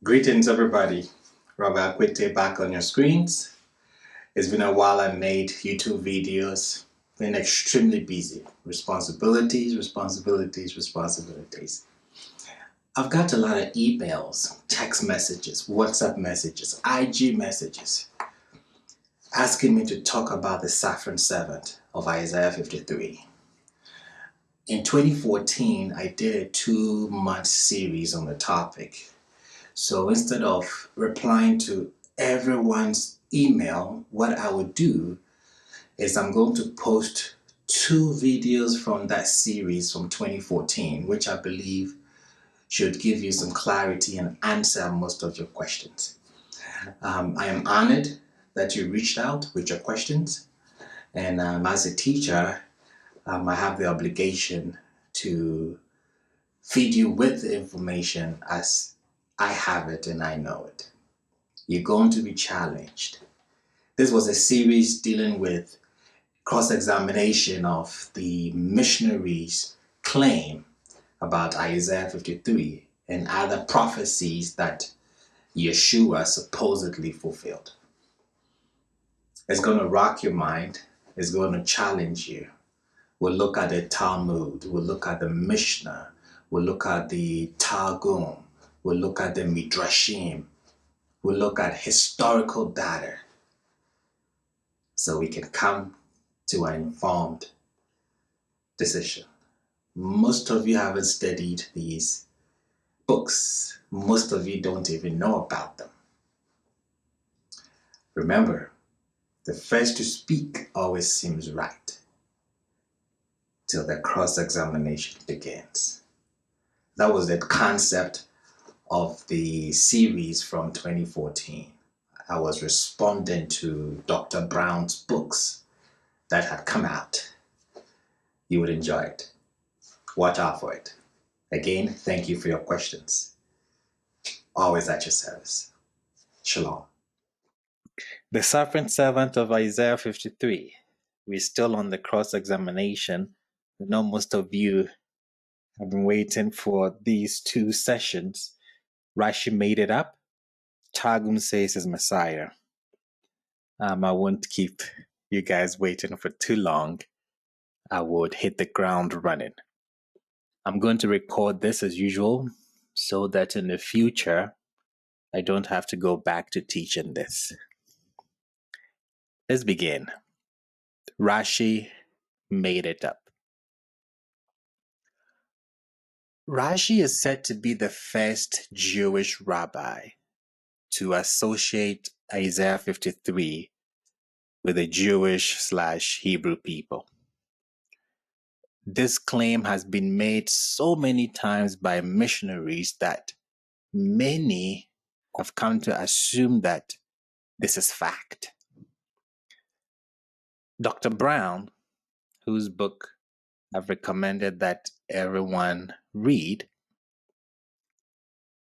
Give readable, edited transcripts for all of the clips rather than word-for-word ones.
Greetings, everybody. Rabbi Akwetey back on your screens. It's been a while I made YouTube videos. Been extremely busy. Responsibilities. I've got a lot of emails, text messages, WhatsApp messages, IG messages asking me to talk about the saffron servant of Isaiah 53. In 2014, I did a 2-month series on the topic. So instead of replying to everyone's email, what I would do is I'm going to post 2 videos from that series from 2014, which I believe should give you some clarity and answer most of your questions. I am honored that you reached out with your questions, and as a teacher, I have the obligation to feed you with the information as I have it and I know it. You're going to be challenged. This was a series dealing with cross-examination of the missionaries' claim about Isaiah 53 and other prophecies that Yeshua supposedly fulfilled. It's going to rock your mind. It's going to challenge you. We'll look at the Talmud. We'll look at the Mishnah. We'll look at the Targum. We'll look at the Midrashim. We'll look at historical data so we can come to an informed decision. Most of you haven't studied these books. Most of you don't even know about them. Remember, the first to speak always seems right till the cross-examination begins. That was the concept of the series from 2014. I was responding to Dr. Brown's books that had come out. You would enjoy it. Watch out for it. Again, thank you for your questions. Always at your service. Shalom. The suffering servant of Isaiah 53. We're still on the cross-examination. I know most of you have been waiting for these 2 sessions. Rashi made it up. Targum says is Messiah. I won't keep you guys waiting for too long. I would hit the ground running. I'm going to record this as usual so that in the future I don't have to go back to teaching this. Let's begin. Rashi made it up. Rashi is said to be the first Jewish rabbi to associate Isaiah 53 with the Jewish/Hebrew people. This claim has been made so many times by missionaries that many have come to assume that this is fact. Dr. Brown, whose book I've recommended that everyone read,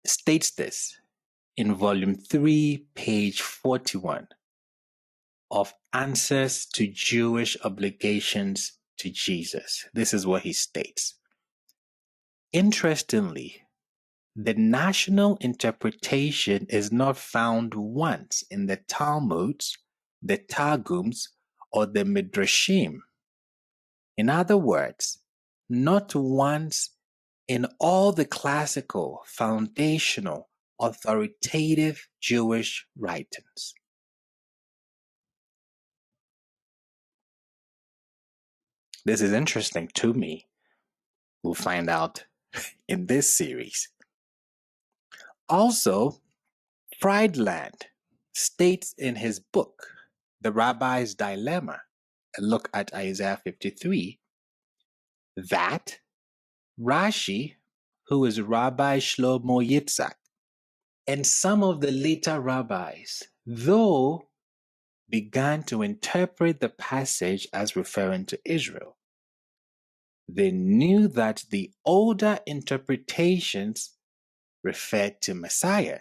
states this in volume 3, page 41 of Answers to Jewish Obligations to Jesus. This is what he states. Interestingly, the national interpretation is not found once in the Talmuds, the Targums, or the Midrashim. In other words, not once in all the classical, foundational, authoritative Jewish writings. This is interesting to me. We'll find out in this series. Also, Friedland states in his book, The Rabbi's Dilemma, a look at Isaiah 53, that Rashi, who is Rabbi Shlomo Yitzhak, and some of the later rabbis, though began to interpret the passage as referring to Israel, they knew that the older interpretations referred to Messiah.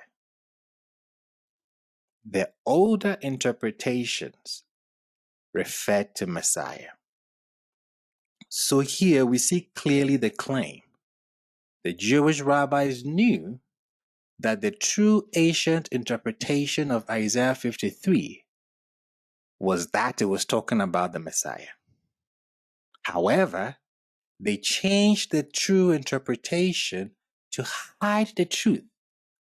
The older interpretations referred to Messiah. So here we see clearly the claim. The Jewish rabbis knew that the true ancient interpretation of Isaiah 53 was that it was talking about the Messiah. However, they changed the true interpretation to hide the truth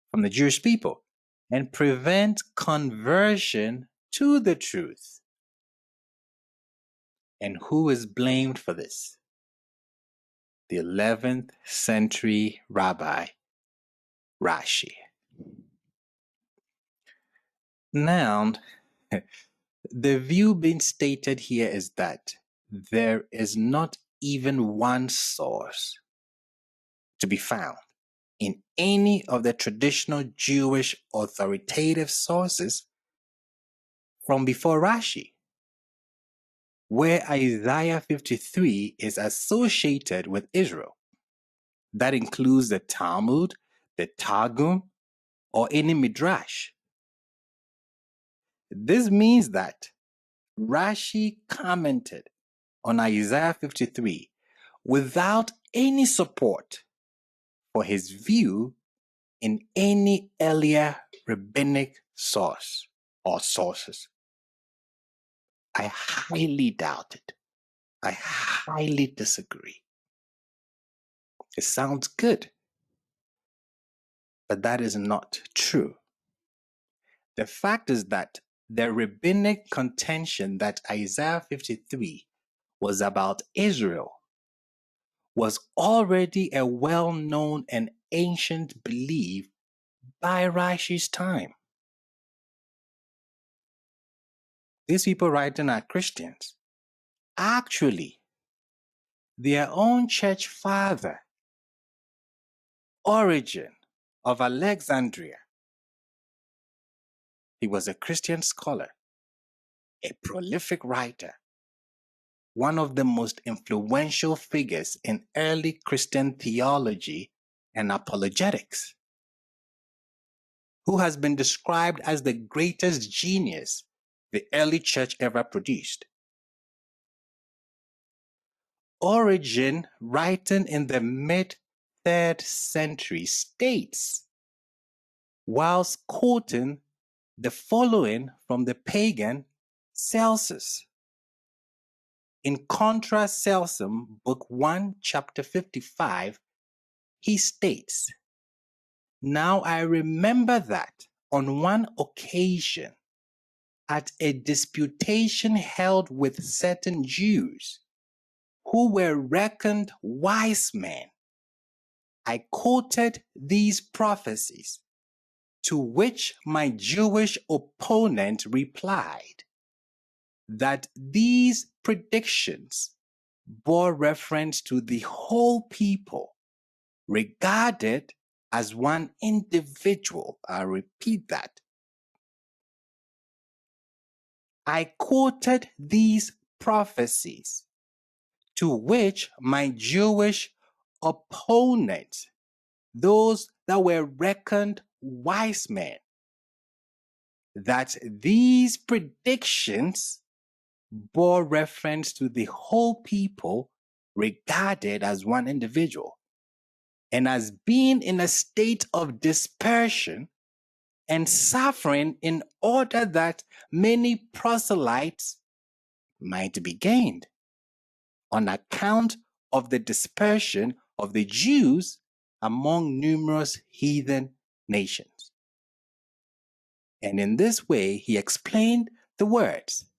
from the Jewish people and prevent conversion to the truth. And who is blamed for this? The 11th century rabbi Rashi. Now, the view being stated here is that there is not even one source to be found in any of the traditional Jewish authoritative sources from before Rashi, where Isaiah 53 is associated with Israel. That includes the Talmud, the Targum, or any Midrash. This means that Rashi commented on Isaiah 53 without any support for his view in any earlier rabbinic source or sources. I highly doubt it. I highly disagree. It sounds good, but that is not true. The fact is that the rabbinic contention that Isaiah 53 was about Israel was already a well-known and ancient belief by Rashi's time. These people writing are Christians. Actually, their own church father, Origen of Alexandria, he was a Christian scholar, a prolific writer, one of the most influential figures in early Christian theology and apologetics, who has been described as the greatest genius the early church ever produced. Origen, writing in the mid-3rd century, states, whilst quoting the following from the pagan Celsus. In Contra Celsum, Book 1, Chapter 55, he states, "Now I remember that on one occasion, at a disputation held with certain Jews, who were reckoned wise men, I quoted these prophecies, to which my Jewish opponent replied that these predictions bore reference to the whole people, regarded as one individual." I repeat that. I quoted these prophecies, to which my Jewish opponents, those that were reckoned wise men, that these predictions bore reference to the whole people regarded as one individual, and as being in a state of dispersion and suffering, in order that many proselytes might be gained on account of the dispersion of the Jews among numerous heathen nations. And in this way, he explained the words,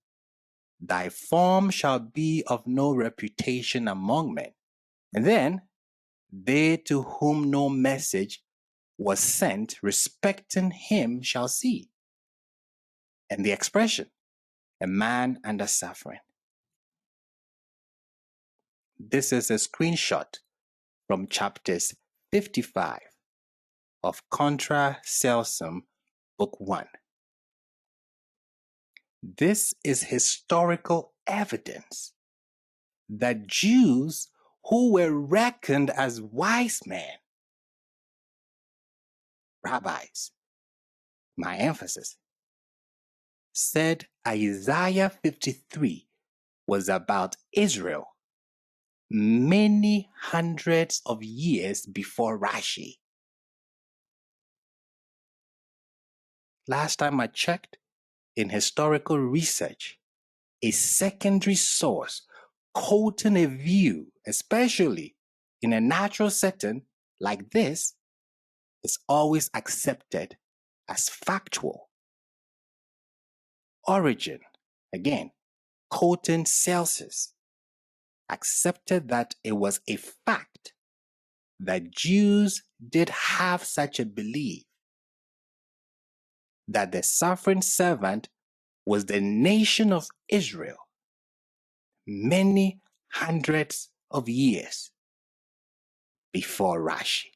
"Thy form shall be of no reputation among men." And then, "They to whom no message was sent respecting him shall see." And the expression, "a man under suffering." This is a screenshot from chapters 55 of Contra Celsum, Book 1. This is historical evidence that Jews who were reckoned as wise men, rabbis, my emphasis, said Isaiah 53 was about Israel many hundreds of years before Rashi. last time I checked, in historical research, a secondary source quoting a view, especially in a natural setting like this, is always accepted as factual. Origen, again, quoting Celsus, accepted that it was a fact that Jews did have such a belief that the suffering servant was the nation of Israel many hundreds of years before Rashi.